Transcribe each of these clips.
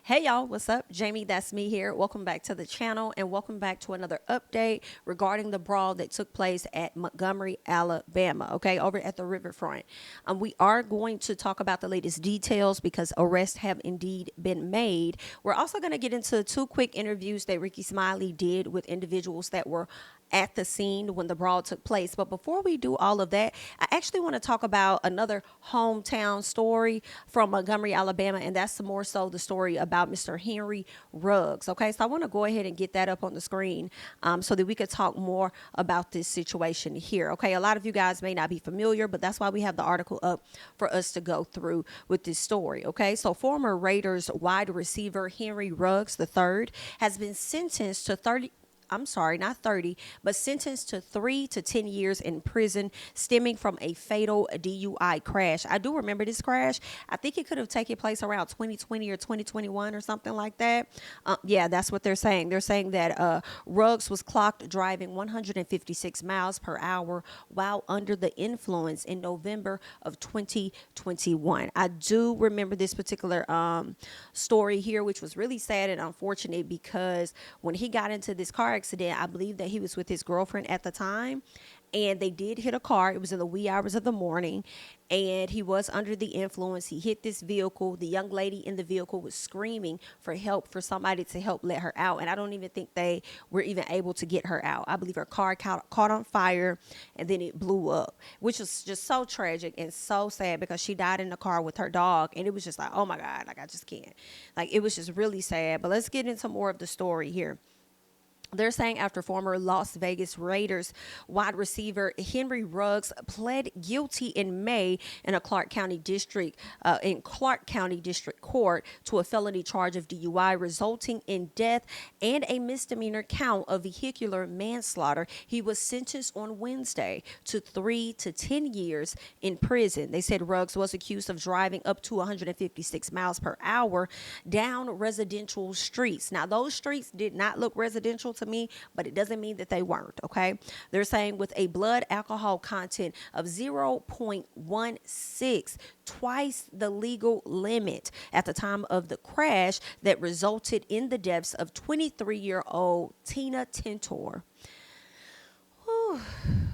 Hey y'all, what's up? Jamie, that's me here. Welcome back to the channel and welcome back to another update regarding the brawl that took place at Montgomery, Alabama, okay, over at the Riverfront. We are going to talk about the latest details because arrests have indeed been made. We're also going to get into two quick interviews that Ricky Smiley did with individuals that were at the scene when the brawl took place. But before we do all of that, I actually want to talk about another hometown story from Montgomery, Alabama, and that's more so the story about Mr. Henry Ruggs. Okay, so I want to go ahead and get that up on the screen so that we could talk more about this situation here. Okay, a lot of you guys may not be familiar, but that's why we have the article up for us to go through with this story. Okay, so former Raiders wide receiver Henry Ruggs III has been sentenced to 30. I'm sorry, not 30, but sentenced to 3 to 10 years in prison stemming from a fatal DUI crash. I do remember this crash. I think it could have taken place around 2020 or 2021 or something like that. Yeah, that's what they're saying. They're saying that Ruggs was clocked driving 156 miles per hour while under the influence in November of 2021. I do remember this particular story here, which was really sad and unfortunate because when he got into this car accident, I believe that he was with his girlfriend at the time, and they did hit a car. It was in the wee hours of the morning, and he was under the influence. He hit this vehicle. The young lady in the vehicle was screaming for help, for somebody to help let her out, and I don't even think they were even able to get her out. I believe her car caught on fire, and then it blew up, which was just so tragic and so sad because she died in the car with her dog, and it was just like, oh my God, like I just can't. Like, it was just really sad. But let's get into more of the story here. They're saying after former Las Vegas Raiders wide receiver Henry Ruggs pled guilty in May in Clark County District Court to a felony charge of DUI resulting in death and a misdemeanor count of vehicular manslaughter. He was sentenced on Wednesday to 3 to 10 years in prison. They said Ruggs was accused of driving up to 156 miles per hour down residential streets. Now, those streets did not look residential to me, but it doesn't mean that they weren't. Okay, they're saying with a blood alcohol content of 0.16, twice the legal limit at the time of the crash that resulted in the deaths of 23-year-old Tina Tintor. Whew.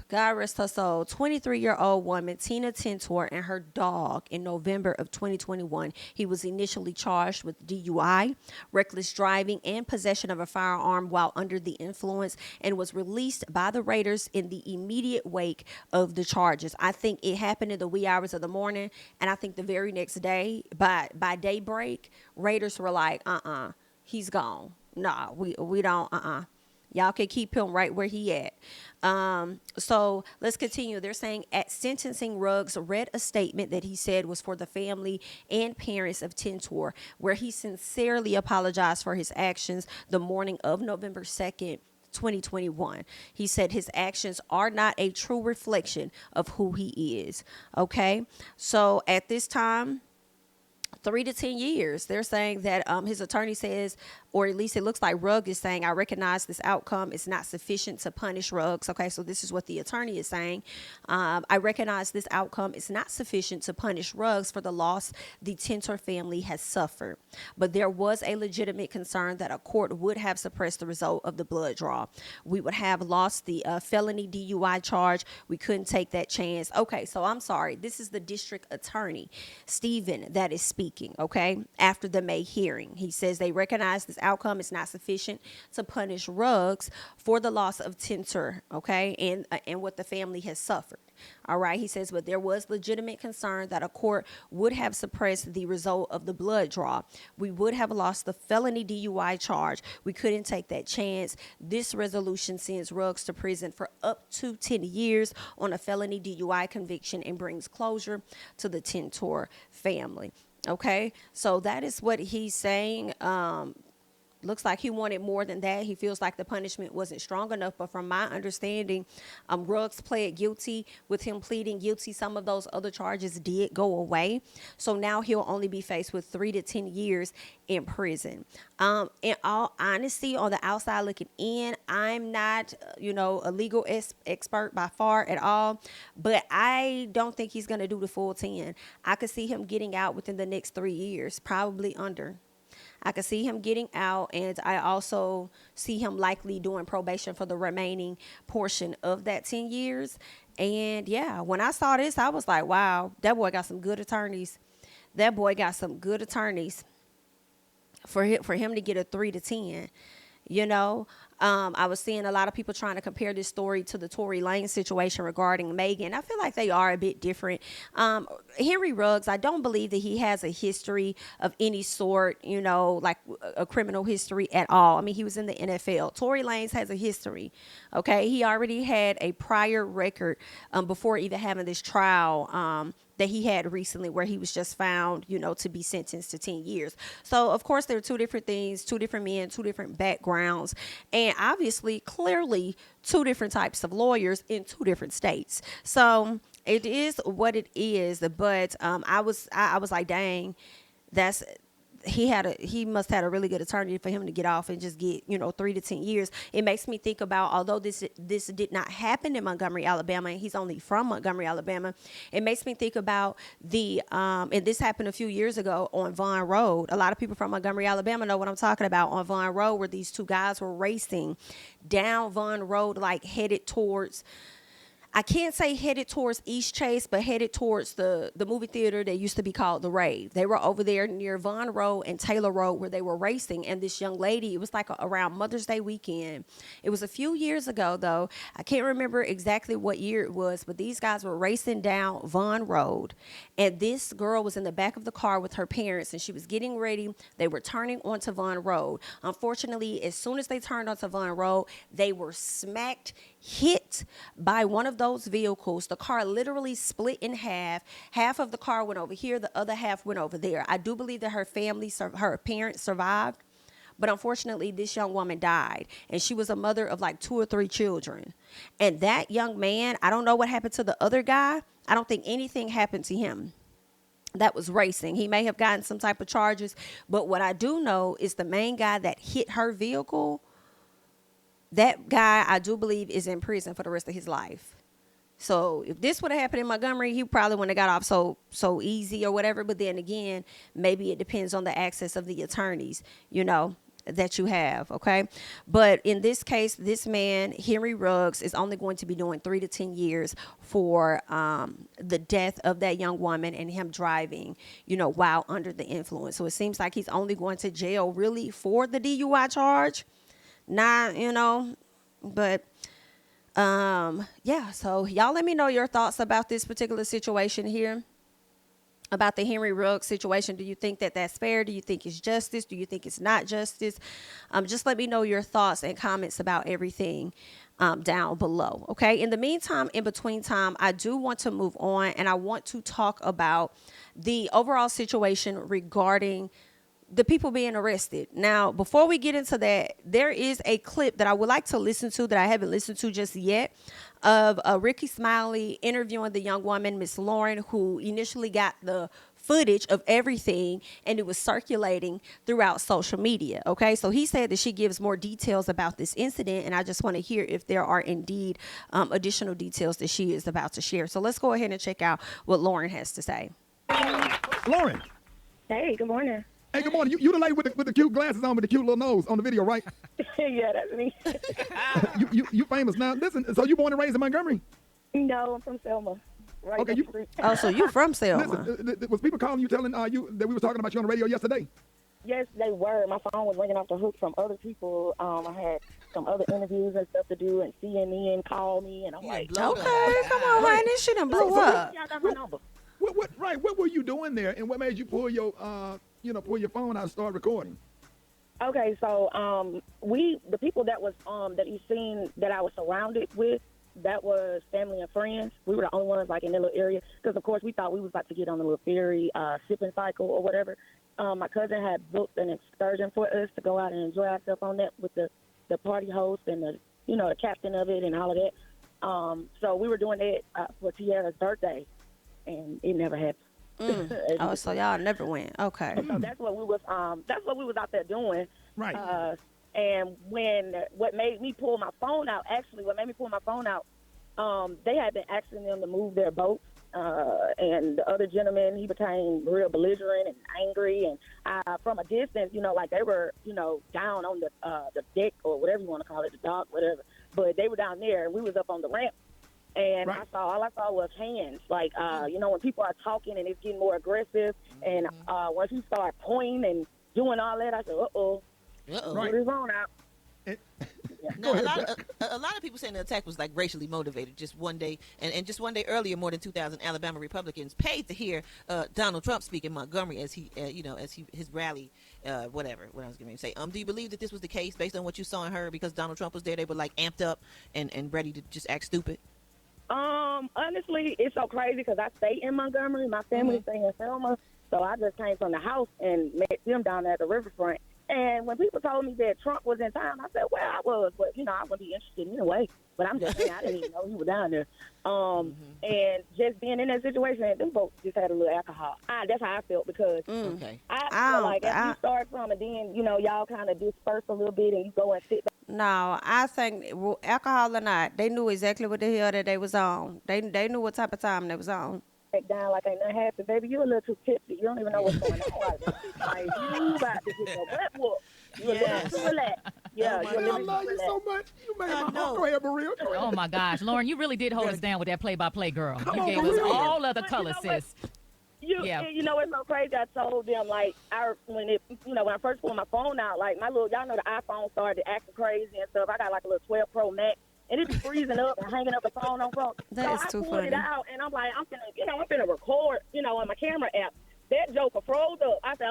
God rest her soul. 23-year-old woman Tina Tintor and her dog in November of 2021. He was initially charged with DUI, reckless driving, and possession of a firearm while under the influence, and was released by the Raiders in the immediate wake of the charges. I think it happened in the wee hours of the morning, and I think the very next day, by daybreak, Raiders were like, he's gone. Nah, we don't, Y'all can keep him right where he at. So let's continue. They're saying at sentencing, Ruggs read a statement that he said was for the family and parents of Tintor, where he sincerely apologized for his actions the morning of November 2nd. 2021. He said his actions are not a true reflection of who he is. Okay. So at this time, 3 to 10 years. They're saying that his attorney says, or at least it looks like Ruggs is saying, I recognize this outcome is not sufficient to punish Ruggs. Okay, so this is what the attorney is saying. I recognize this outcome is not sufficient to punish Ruggs for the loss the Tintor family has suffered. But there was a legitimate concern that a court would have suppressed the result of the blood draw. We would have lost the felony DUI charge. We couldn't take that chance. Okay, so I'm sorry. This is the district attorney, Stephen, that is speaking, okay, after the May hearing. He says they recognize this outcome is not sufficient to punish Ruggs for the loss of Tintor, okay, and what the family has suffered. All right, he says, but there was legitimate concern that a court would have suppressed the result of the blood draw. We would have lost the felony DUI charge. We couldn't take that chance. This resolution sends Ruggs to prison for up to 10 years on a felony DUI conviction and brings closure to the Tintor family. Okay, so that is what he's saying. Looks like he wanted more than that. He feels like the punishment wasn't strong enough. But from my understanding, Ruggs pled guilty. With him pleading guilty, some of those other charges did go away. So now he'll only be faced with 3 to 10 years in prison. In all honesty, on the outside looking in, I'm not, a legal expert by far at all. But I don't think he's going to do the full 10. I could see him getting out within the next 3 years, probably under. I could see him getting out, and I also see him likely doing probation for the remaining portion of that 10 years. And yeah, when I saw this, I was like, wow, that boy got some good attorneys. That boy got some good attorneys for him to get a 3 to 10. You know, I was seeing a lot of people trying to compare this story to the Tory Lanez situation regarding Megan. I feel like they are a bit different. Henry Ruggs, I don't believe that he has a history of any sort, you know, like a criminal history at all. I mean, he was in the NFL. Tory Lanez has a history. Okay, he already had a prior record before even having this trial. That he had recently where he was just found, you know, to be sentenced to 10 years. So, of course, there are two different things, two different men, two different backgrounds, and obviously, clearly, two different types of lawyers in two different states. So, it is what it is, but I was like, dang, that's he must have had a really good attorney for him to get off and just get, you know, 3 to 10 years. It makes me think about, although this did not happen in Montgomery, Alabama, and he's only from Montgomery, Alabama, it makes me think about the and this happened a few years ago on Vaughn Road. A lot of people from Montgomery, Alabama know what I'm talking about. On Vaughn Road, where these two guys were racing down Vaughn Road, like headed towards, I can't say headed towards East Chase, but headed towards the movie theater that used to be called The Rave. They were over there near Vaughn Road and Taylor Road where they were racing. And this young lady, it was like around Mother's Day weekend. It was a few years ago, though. I can't remember exactly what year it was, but these guys were racing down Vaughn Road. And this girl was in the back of the car with her parents, and she was getting ready. They were turning onto Vaughn Road. Unfortunately, as soon as they turned onto Vaughn Road, they were hit by one of those vehicles. The car literally split in half. Half of the car went over here, the other half went over there. I do believe that her parents survived, but unfortunately this young woman died, and she was a mother of like 2 or 3 children. And that young man, I don't know what happened to the other guy. I don't think anything happened to him that was racing. He may have gotten some type of charges, but what I do know is the main guy that hit her vehicle, that guy, I do believe, is in prison for the rest of his life. So if this would have happened in Montgomery, he probably wouldn't have got off so easy or whatever. But then again, maybe it depends on the access of the attorneys, you know, that you have. Okay. But in this case, this man, Henry Ruggs, is only going to be doing 3 to 10 years for the death of that young woman and him driving, you know, while under the influence. So it seems like he's only going to jail really for the DUI charge. Not, you know, but yeah, so y'all let me know your thoughts about this particular situation here, about the Henry Ruggs situation. Do you think that that's fair? Do you think it's justice? Do you think it's not justice? Just let me know your thoughts and comments about everything down below. Okay. In the meantime, in between time, I do want to move on, and I want to talk about the overall situation regarding the people being arrested. Now, before we get into that, there is a clip that I would like to listen to that I haven't listened to just yet, of Ricky Smiley interviewing the young woman, Miss Lauren, who initially got the footage of everything, and it was circulating throughout social media. Okay, so he said that she gives more details about this incident, and I just want to hear if there are indeed additional details that she is about to share. So let's go ahead and check out what Lauren has to say. Lauren. Hey, good morning. Hey, good morning. You the lady with the cute glasses on with the cute little nose on the video, right? Yeah, that's me. you famous now. Listen, so you born and raised in Montgomery? No, I'm from Selma. Right. Okay, oh, so you from Selma? Listen, was people calling you telling you that we were talking about you on the radio yesterday? Yes, they were. My phone was ringing off the hook from other people. I had some other interviews and stuff to do, and CNN called me, and I'm like, okay, come on, honey, this shit done blew up. Y'all got my number. What were you doing there, and what made you pull your phone out and start recording? Okay, so the people that was that you seen that I was surrounded with, that was family and friends. We were the only ones like in that little area because, of course, we thought we was about to get on a little ferry shipping cycle or whatever. My cousin had booked an excursion for us to go out and enjoy ourselves on that with the party host and the captain of it and all of that. So we were doing that for Tiara's birthday, and it never happened. Oh, so y'all never went. Okay. So that's what we was out there doing. Right. And what made me pull my phone out, they had been asking them to move their boats and the other gentleman, he became real belligerent and angry. And from a distance, like they were, down on the deck or whatever you want to call it, the dock, whatever. But they were down there, and we was up on the ramp. And all I saw was hands. Like, when people are talking and it's getting more aggressive, and once you start pointing and doing all that, I said, uh-oh. What is on out? Now, a lot of people saying the attack was like racially motivated. Just one day, and just one day earlier, more than 2,000 Alabama Republicans paid to hear Donald Trump speak in Montgomery as his rally, whatever. What I was going to say. Do you believe that this was the case based on what you saw and heard? Because Donald Trump was there, they were like amped up and ready to just act stupid. Honestly, it's so crazy because I stay in Montgomery. My family stay in Selma, so I just came from the house and met them down there at the Riverfront. And when people told me that Trump was in town, I said, well, I was, but, I wouldn't be interested anyway. But I'm just saying, I didn't even know he was down there. And just being in that situation, them folks just had a little alcohol. That's how I felt because I feel like if you start from and then, y'all kind of disperse a little bit and you go and sit back. No, I think alcohol or not, they knew exactly what the hell that they was on. They knew what type of time they was on. Down like ain't nothing happened, baby. You're a little too tipsy. You don't even know what's going on right now. Like, you about to get your butt whooped. You're a little too relaxed. Yeah, I love you so much. You made my heart go ahead, Maria. Oh, my gosh. Lauren, you really did hold us down with that play-by-play, girl. You gave us all other colors, sis. You know, it's so crazy. I told them, like, when I first pulled my phone out, like, y'all know the iPhone started acting crazy and stuff. I got like a little 12 Pro Max. And it be freezing up and hanging up the phone on folks. That is too funny. I pulled it out, and I'm like, I'm finna record, on my camera app. That joker froze up. I said,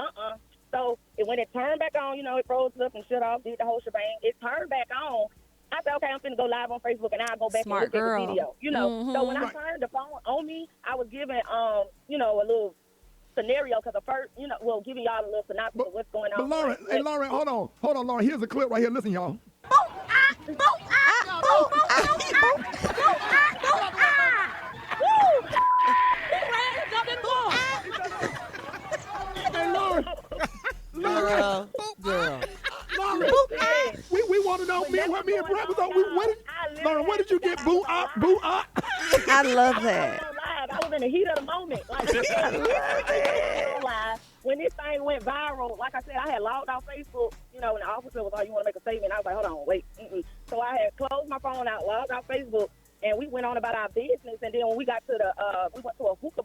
So when it turned back on, it froze up and shut off, did the whole shebang. It turned back on. I said, okay, I'm finna go live on Facebook, and I'll go back and look at the video. So when I turned the phone on me, I was giving, a little scenario because the first, giving y'all a little synopsis of what's going on. But Lauren, hold on, Lauren. Here's a clip right here. Listen, y'all. Girl. Lauren, we want to know. Me and Brett was on. Lauren, what did you get? Boo up. I love that. I was in the heat of the moment. Like, when this thing went viral, like I said, I had logged off Facebook, and the officer was like, you want to make a statement? I was like, hold on, wait. So I had closed my phone out, logged off Facebook, and we went on about our business. And then when we got to we went to a hookah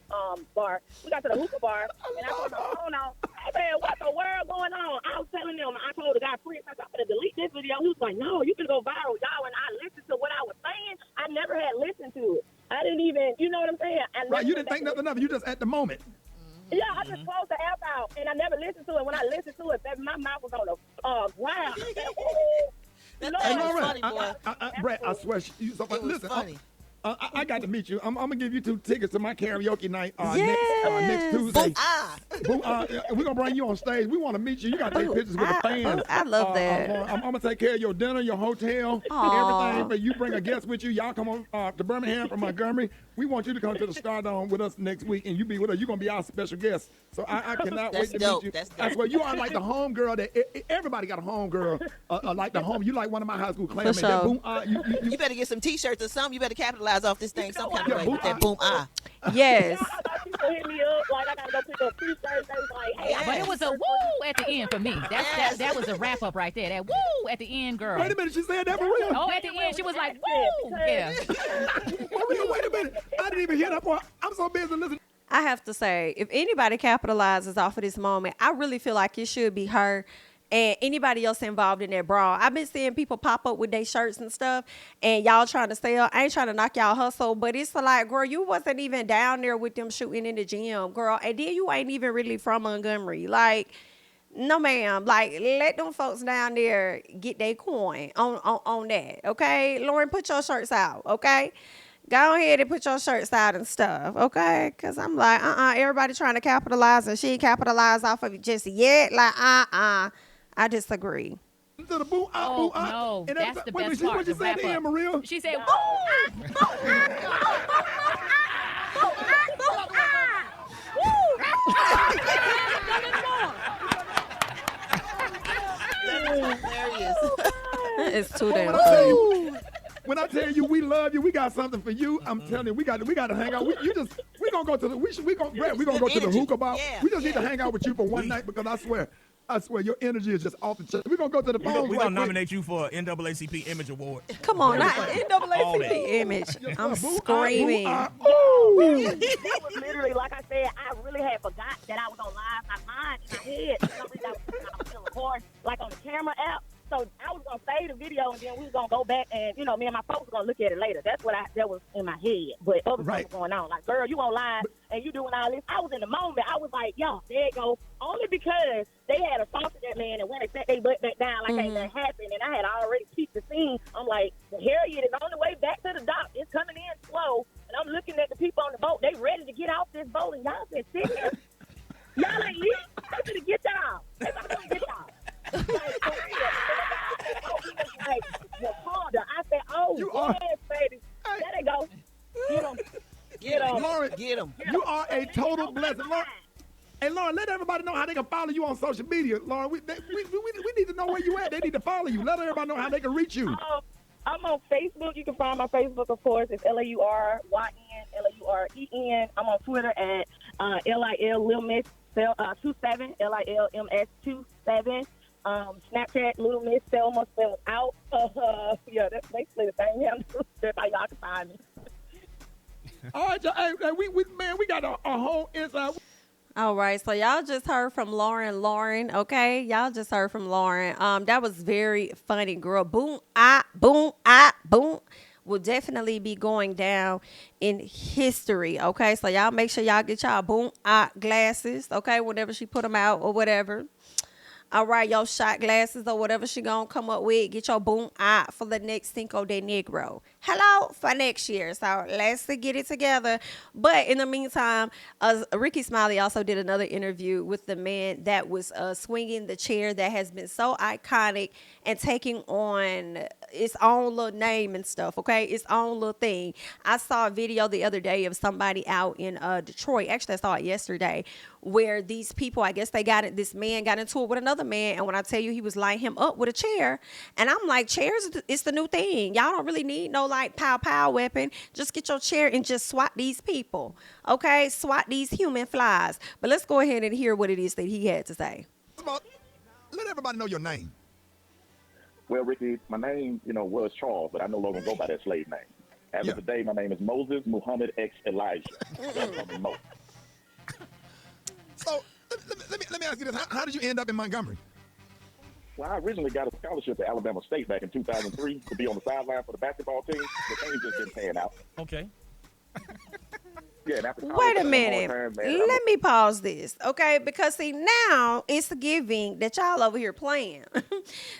bar. We got to the hookah bar, and I put my phone on. I said, what the world going on? I was telling them, I told the guy, Prince, I said, I'm going to delete this video. He was like, no, you can go viral, y'all. And I listened to what I was saying. I never had listened to it. I didn't even, you know what I'm saying? Right, you didn't think nothing of it. You just at the moment. Yeah, I just closed the app out, and I never listened to it. When I listened to it, baby, my mouth was on the ground. That funny, boy. Brett, I swear, listen. Funny. I got to meet you. I'm gonna give you 2 tickets to my karaoke night Yes. next Tuesday. We're gonna bring you on stage. We want to meet you. You got to take pictures with the fans. I love that. I'm gonna take care of your dinner, your hotel, everything. But you bring a guest with you. Y'all come on to Birmingham from Montgomery. We want you to come to the Stardome with us next week, and you be with us. You're gonna be our special guest. So I cannot wait to meet you. That's dope. I swear, you are like the home girl that everybody got a home girl. Like the home. You like one of my high school classmates. Sure. You better get some T-shirts or something. You better capitalize off this thing some kind of way with that boom Yes. People hit me up like I gotta go pick up T-shirts. They was like, hey, But it was a woo at the end for me. That was a wrap up right there. That woo at the end, girl. Wait a minute, she said that for real? Oh, at the end, she was like, woo. Yeah. Wait a minute. I didn't even hear that part. I'm so busy listening. I have to say, if anybody capitalizes off of this moment, I really feel like it should be her and anybody else involved in that brawl. I've been seeing people pop up with their shirts and stuff, and y'all trying to sell. I ain't trying to knock y'all hustle, but it's like, girl, you wasn't even down there with them shooting in the gym, girl, and then you ain't even really from Montgomery. Like, no, ma'am. Like, let them folks down there get their coin on that, okay? Lauren, put your shirts out, okay? Go ahead and put your shirts out and stuff, okay? Because I'm like, everybody trying to capitalize, and she ain't capitalized off of it just yet. Like, I disagree. To the boo Oh, no. And That's the best part. What you the said to wrap him, up. Maria? She said, That's hilarious. It's too damn I'll tell funny. you, when I tell you we love you, we got something for you. I'm telling you, we got to hang out. We gonna go to the we gonna go to the hookah bar. We just need to hang out with you for one night because I swear your energy is just off the chart. We're gonna go to the phone. We're gonna nominate you for an NAACP Image Award. Come on, not NAACP Image. I'm screaming. That was literally, like I said, I really had forgot that I was on live. My mind in my head, for some reason, I was still recording, like on the camera app. So I was gonna save the video and then we was gonna go back and me and my folks were gonna look at it later. That's what that was in my head. But other stuff was going on. Like, girl, you on live and you doing all this. I was in the moment. I was like, yo, there you go. Only because they had assaulted that man and when they set their butt back down like ain't nothing happened and I had already peeped the scene. I'm like, the Harriet is on the way back to the dock. It's coming in slow. And I'm looking at the people on the boat. They ready to get off this boat and y'all said, sit here. Y'all ain't leave. I'm gonna get y'all. I'm gonna get y'all. Like, for real. Like, Wakanda. I said, oh, yes, baby. There they go. Get him. Lauren, Get him. you are a total blessing. Lauren, hey, Lauren, let everybody know how they can follow you on social media. Lauren, we need to know where you at. They need to follow you. Let everybody know how they can reach you. I'm on Facebook. You can find my Facebook, of course. It's LAURYN, LAUREN. I'm on Twitter at LIL 27, LILMS 27. Snapchat, Little Miss Selma spelled out. Yeah, that's basically the thing. Yeah, that's how y'all can find me. All right, hey, we got a whole inside. All right, so y'all just heard from Lauren, okay? Y'all just heard from Lauren. That was very funny, girl. Boom, boom. Will definitely be going down in history, okay? So y'all make sure y'all get y'all boom, glasses, okay? Whenever she put them out or whatever. All right, your shot glasses or whatever she gonna come up with. Get your boom for the next Cinco de Negro. Hello for next year. So let's get it together. But in the meantime, Ricky Smiley also did another interview with the man that was swinging the chair that has been so iconic and taking on its own little name and stuff, okay? Its own little thing. I saw a video the other day of somebody out in Detroit. Actually, I saw it yesterday where these people, I guess this man got into it with another man. And when I tell you, he was lighting him up with a chair. And I'm like, chairs, it's the new thing. Y'all don't really need no like pow weapon. Just get your chair and just swat these people, okay? Swat these human flies. But let's go ahead and hear what it is that he had to say. Let everybody know your name. Well, Ricky, my name, was Charles, but I no longer go by that slave name. As of today, my name is Moses Muhammad X Elijah. Mo. So let me ask you this: how did you end up in Montgomery? Well, I originally got a scholarship to Alabama State back in 2003 to be on the sideline for the basketball team, but things just didn't pan out. Okay. Yeah, and after Wait a minute. Let me pause this, okay? Because, see, now it's giving that y'all over here playing.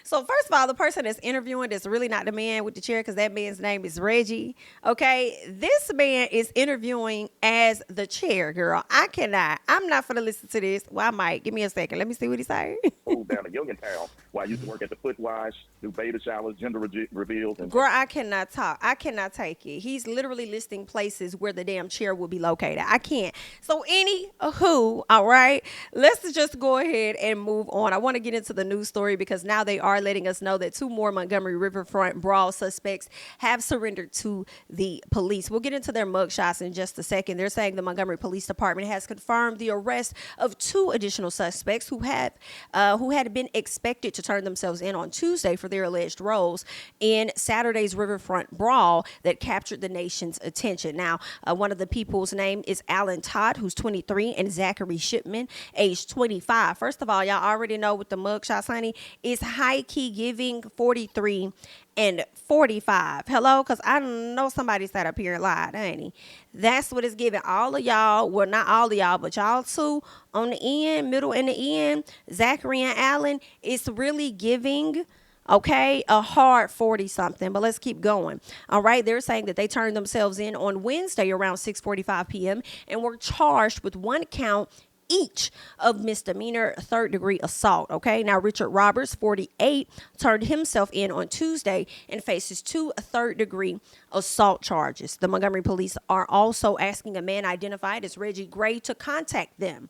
So, first of all, the person that's interviewing is really not the man with the chair because that man's name is Reggie, okay? This man is interviewing as the chair, girl. I'm not going to listen to this. Well, I might. Give me a second. Let me see what he's saying. Down in Youngstown, where I used to work at the foot wash, do beta showers, gender reveals. And girl, I cannot talk. I cannot take it. He's literally listing places where the damn chair will be located. I can't. So anywho, all right, let's just go ahead and move on. I want to get into the news story because now they are letting us know that 2 more Montgomery Riverfront Brawl suspects have surrendered to the police. We'll get into their mugshots in just a second. They're saying the Montgomery Police Department has confirmed the arrest of 2 additional suspects who had been expected to turn themselves in on Tuesday for their alleged roles in Saturday's Riverfront Brawl that captured the nation's attention. Now, one of the people's name is Alan Todd, who's 23, and Zachary Shipman, age 25. First of all, y'all already know with the mugshots, honey, it's high-key giving 43 and 45. Hello? Because I know somebody sat up here and lied, ain't he? That's what it's giving. All of y'all, well, not all of y'all, but y'all 2 on the end, middle and the end, Zachary and Allen, it's really giving, okay, a hard 40-something. But let's keep going. All right, they're saying that they turned themselves in on Wednesday around 6:45 p.m. and were charged with 1 count each of misdemeanor 3rd-degree assault, okay? Now, Richard Roberts, 48, turned himself in on Tuesday and faces 2 3rd-degree assault charges. The Montgomery police are also asking a man identified as Reggie Gray to contact them.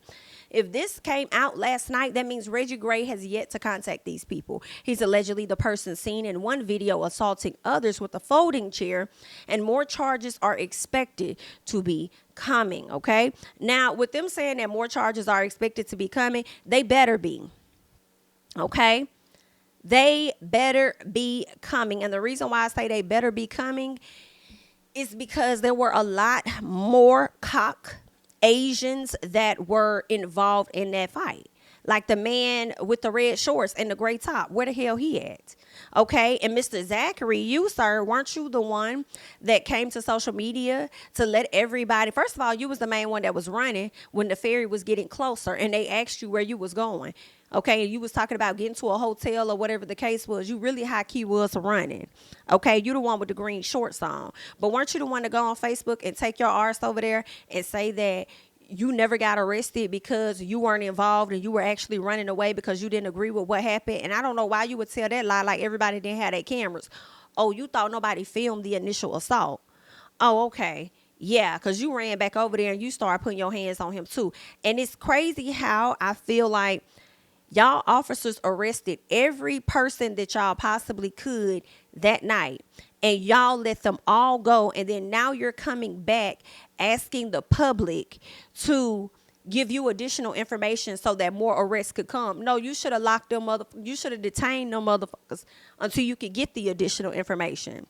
If this came out last night, that means Reggie Gray has yet to contact these people. He's allegedly the person seen in one video assaulting others with a folding chair, and more charges are expected to be coming, okay? Now, with them saying that more charges are expected to be coming, they better be, okay? They better be coming. And the reason why I say they better be coming is because there were a lot more Caucasians that were involved in that fight. Like the man with the red shorts and the gray top. Where the hell he at? Okay, and Mr. Zachary, you, sir, weren't you the one that came to social media to let everybody, first of all, you was the main one that was running when the ferry was getting closer and they asked you where you was going. Okay, and you was talking about getting to a hotel or whatever the case was. You really high key was running. Okay, you the one with the green shorts on. But weren't you the one to go on Facebook and take your arse over there and say that you never got arrested because you weren't involved and you were actually running away because you didn't agree with what happened? And I don't know why you would tell that lie like everybody didn't have their cameras. Oh, you thought nobody filmed the initial assault. Oh, okay. Yeah, because you ran back over there and you started putting your hands on him too. And it's crazy how I feel like y'all officers arrested every person that y'all possibly could that night. And y'all let them all go. And then now you're coming back asking the public to give you additional information so that more arrests could come. No, you should have locked them you should have detained them motherfuckers until you could get the additional information.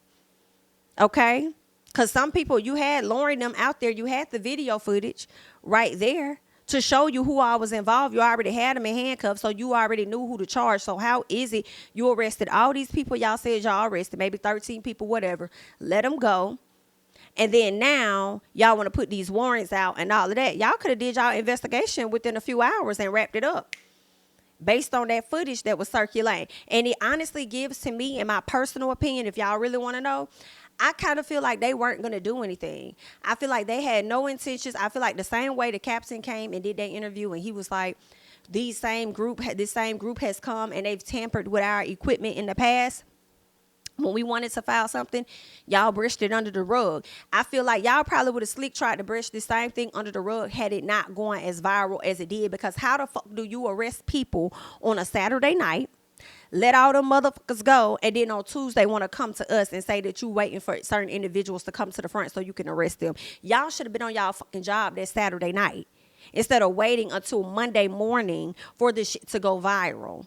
Okay? Because some people, you had Lauren them out there. You had the video footage right there to show you who all was involved. You already had them in handcuffs, so you already knew who to charge. So how is it you arrested all these people y'all said y'all arrested, maybe 13 people, whatever, let them go, and then now y'all want to put these warrants out and all of that? Y'all could have did y'all investigation within a few hours and wrapped it up based on that footage that was circulating. And it honestly gives to me, in my personal opinion, if y'all really want to know, I kind of feel like they weren't going to do anything. I feel like they had no intentions. I feel like the same way the captain came and did that interview and he was like, this same group has come and they've tampered with our equipment in the past. When we wanted to file something, y'all brushed it under the rug. I feel like y'all probably would have slick tried to brush this same thing under the rug had it not gone as viral as it did. Because how the fuck do you arrest people on a Saturday night, let all them motherfuckers go, and then on Tuesday want to come to us and say that you waiting for certain individuals to come to the front so you can arrest them? Y'all should have been on y'all fucking job that Saturday night instead of waiting until Monday morning for this shit to go viral.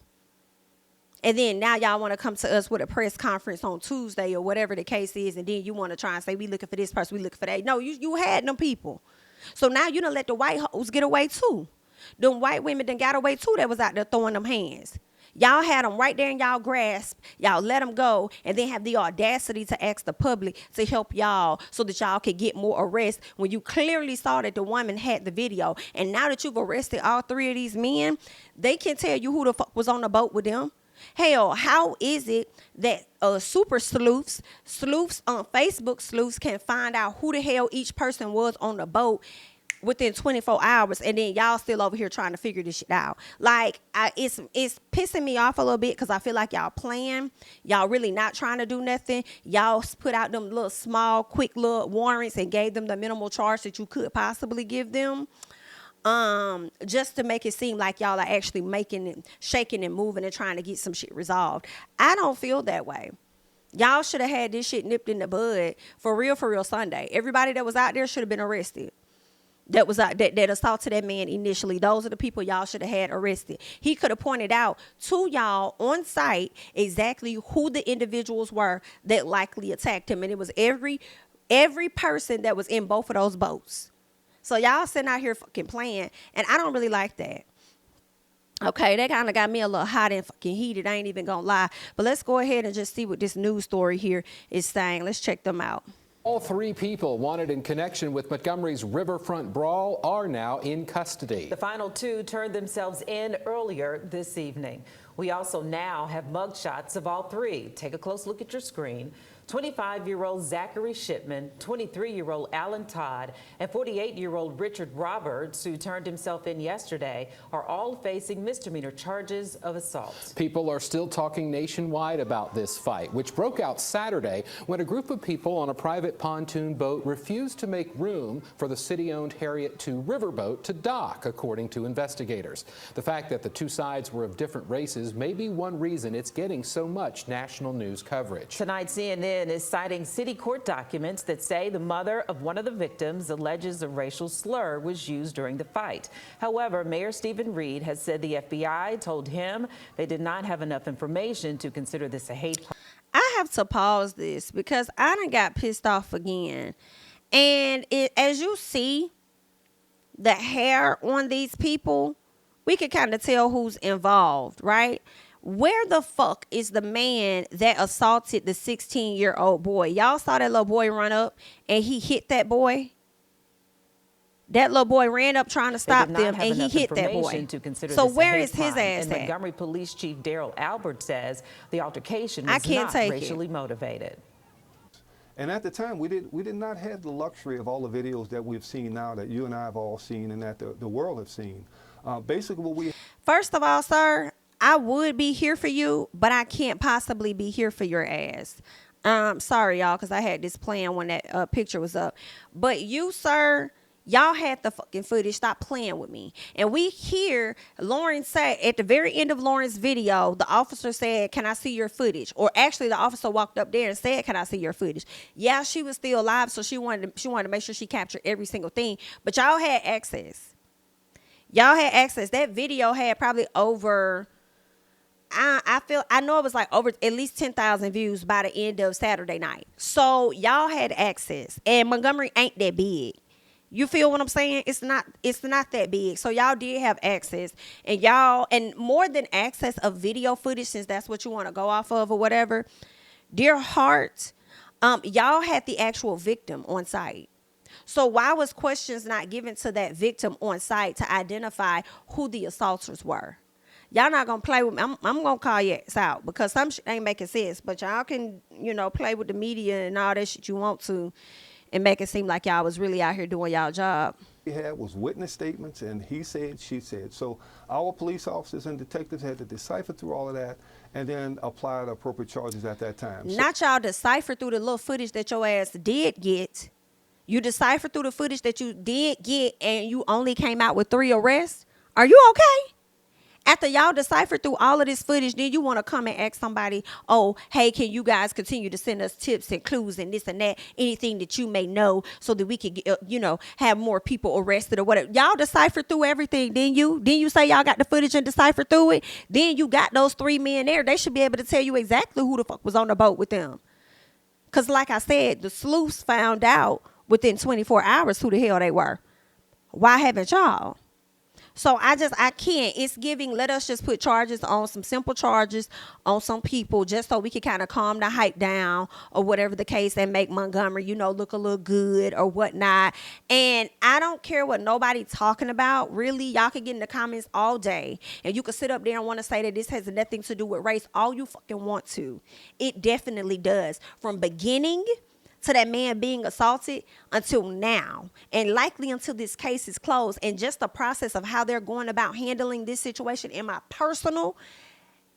And then now y'all want to come to us with a press conference on Tuesday or whatever the case is, and then you want to try and say, we looking for this person, we looking for that. No, you had them people. So now you done let the white hoes get away too. Them white women done got away too that was out there throwing them hands. Y'all had them right there in y'all grasp. Y'all let them go and then have the audacity to ask the public to help y'all so that y'all could get more arrests when you clearly saw that the woman had the video. And now that you've arrested all three of these men, they can tell you who the fuck was on the boat with them. Hell, how is it that super sleuths on Facebook, sleuths can find out who the hell each person was on the boat within 24 hours, and then y'all still over here trying to figure this shit out? Like, it's pissing me off a little bit because I feel like y'all playing. Y'all really not trying to do nothing. Y'all put out them little small, quick little warrants and gave them the minimal charge that you could possibly give them. Just to make it seem like y'all are actually making it, shaking and moving and trying to get some shit resolved. I don't feel that way. Y'all should have had this shit nipped in the bud for real Sunday. Everybody that was out there should have been arrested. That was that assaulted that man initially. Those are the people y'all should have had arrested. He could have pointed out to y'all on site exactly who the individuals were that likely attacked him. And it was every person that was in both of those boats. So y'all sitting out here fucking playing, and I don't really like that. Okay, that kind of got me a little hot and fucking heated. I ain't even gonna lie. But let's go ahead and just see what this news story here is saying. Let's check them out. All three people wanted in connection with Montgomery's Riverfront Brawl are now in custody. The final two turned themselves in earlier this evening. We also now have mugshots of all three. Take a close look at your screen. 25-year-old Zachary Shipman, 23-year-old Alan Todd, and 48-year-old Richard Roberts, who turned himself in yesterday, are all facing misdemeanor charges of assault. People are still talking nationwide about this fight, which broke out Saturday when a group of people on a private pontoon boat refused to make room for the city-owned Harriet II riverboat to dock, according to investigators. The fact that the two sides were of different races may be one reason it's getting so much national news coverage. Tonight, CNN is citing city court documents that say the mother of one of the victims alleges a racial slur was used during the fight. However, Mayor Stephen Reed has said the FBI told him they did not have enough information to consider this a hate crime. I have to pause this because I done got pissed off again. And as you see the hair on these people, we can kind of tell who's involved, right? Where the fuck is the man that assaulted the 16-year-old boy? Y'all saw that little boy run up and he hit that boy? That little boy ran up trying to stop them and he hit that boy. So where is his ass at? Montgomery Police Chief Daryl Albert says the altercation was not racially motivated. And at the time, we did not have the luxury of all the videos that we've seen now, that you and I have all seen and that the world have seen. Basically, what we... First of all, sir, I would be here for you, but I can't possibly be here for your ass. Sorry, y'all, because I had this plan when that picture was up. But you, sir, y'all had the fucking footage. Stop playing with me. And we hear Lauren say, at the very end of Lauren's video, the officer said, "Can I see your footage?" Or actually, the officer walked up there and said, "Can I see your footage?" Yeah, she was still alive, so she wanted to make sure she captured every single thing. But y'all had access. Y'all had access. That video had probably over... I know it was like over at least 10,000 views by the end of Saturday night. So y'all had access, and Montgomery ain't that big. You feel what I'm saying? It's not that big. So y'all did have access, and more than access of video footage, since that's what you want to go off of or whatever. Dear heart, y'all had the actual victim on site. So why was questions not given to that victim on site to identify who the assaulters were? Y'all not going to play with me. I'm going to call your ass out because some shit ain't making sense. But y'all can, play with the media and all that shit you want to and make it seem like y'all was really out here doing y'all job. We had was witness statements, and he said, she said. So our police officers and detectives had to decipher through all of that and then apply the appropriate charges at that time. Not y'all decipher through the little footage that your ass did get. You decipher through the footage that you did get and you only came out with 3 arrests? Are you okay? After y'all decipher through all of this footage, then you want to come and ask somebody, "Oh, hey, can you guys continue to send us tips and clues and this and that, anything that you may know so that we can get, have more people arrested or whatever." Y'all decipher through everything, didn't you? Didn't you say y'all got the footage and decipher through it? Then you got those 3 men there. They should be able to tell you exactly who the fuck was on the boat with them. Because like I said, the sleuths found out within 24 hours who the hell they were. Why haven't y'all? So I can't. It's giving, let us just put charges on some simple charges on some people just so we can kind of calm the hype down or whatever the case and make Montgomery, look a little good or whatnot. And I don't care what nobody talking about. Really, y'all can get in the comments all day and you can sit up there and want to say that this has nothing to do with race all you fucking want to. It definitely does. From beginning to that man being assaulted until now, and likely until this case is closed, and just the process of how they're going about handling this situation in my personal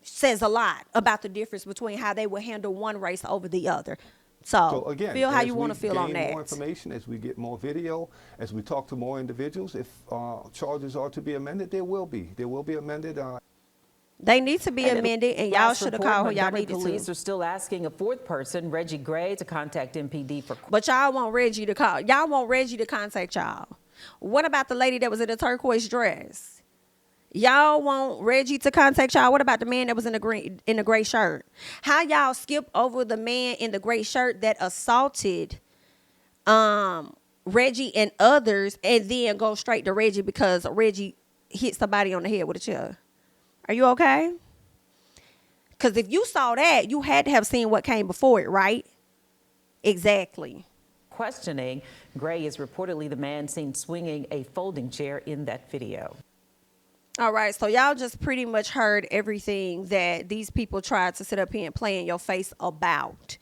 says a lot about the difference between how they will handle one race over the other. So again, feel how you want to feel on that. More information, as we get more video, as we talk to more individuals, if charges are to be amended, there will be amended. They need to be amended, and y'all should have called who y'all needed to. Police are still asking a 4th person, Reggie Gray, to contact MPD for... But y'all want Reggie to call. Y'all want Reggie to contact y'all. What about the lady that was in the turquoise dress? Y'all want Reggie to contact y'all. What about the man that was in the gray shirt? How y'all skip over the man in the gray shirt that assaulted Reggie and others and then go straight to Reggie because Reggie hit somebody on the head with a chair? Are you okay? Because if you saw that, you had to have seen what came before it, right? Exactly. Questioning, Gray is reportedly the man seen swinging a folding chair in that video. All right, so y'all just pretty much heard everything that these people tried to sit up here and play in your face about.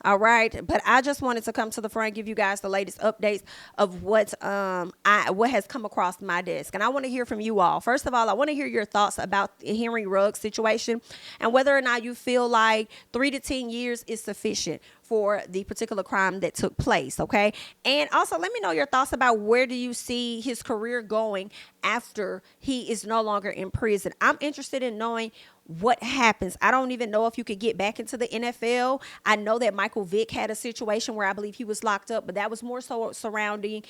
All right, but I just wanted to come to the front and give you guys the latest updates of what has come across my desk, and I want to hear from you all. First of all, I want to hear your thoughts about the Henry Ruggs situation and whether or not you feel like 3 to 10 years is sufficient for the particular crime that took place, okay? And also, let me know your thoughts about where do you see his career going after he is no longer in prison. I'm interested in knowing what happens. I don't even know if you could get back into the NFL. I know that Michael Vick had a situation where I believe he was locked up, but that was more so surrounding,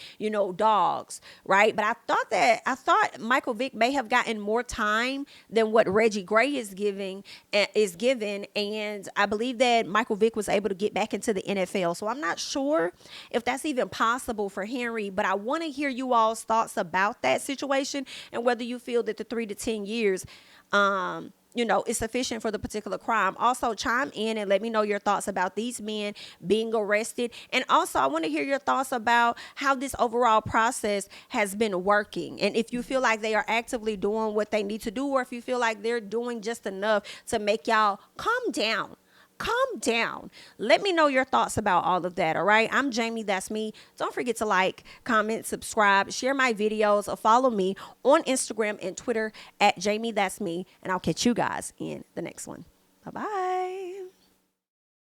dogs, right? But I thought Michael Vick may have gotten more time than what Reggie Gray is given, and I believe that Michael Vick was able to get back into the NFL. So I'm not sure if that's even possible for Henry, but I want to hear you all's thoughts about that situation and whether you feel that the 3 to 10 years is sufficient for the particular crime. Also, chime in and let me know your thoughts about these men being arrested. And also, I want to hear your thoughts about how this overall process has been working. And if you feel like they are actively doing what they need to do, or if you feel like they're doing just enough to make y'all calm down. Calm down. Let me know your thoughts about all of that, all right? I'm Jamie, that's me. Don't forget to like, comment, subscribe, share my videos, or follow me on Instagram and Twitter at JamiThatsMe, and I'll catch you guys in the next one. Bye-bye.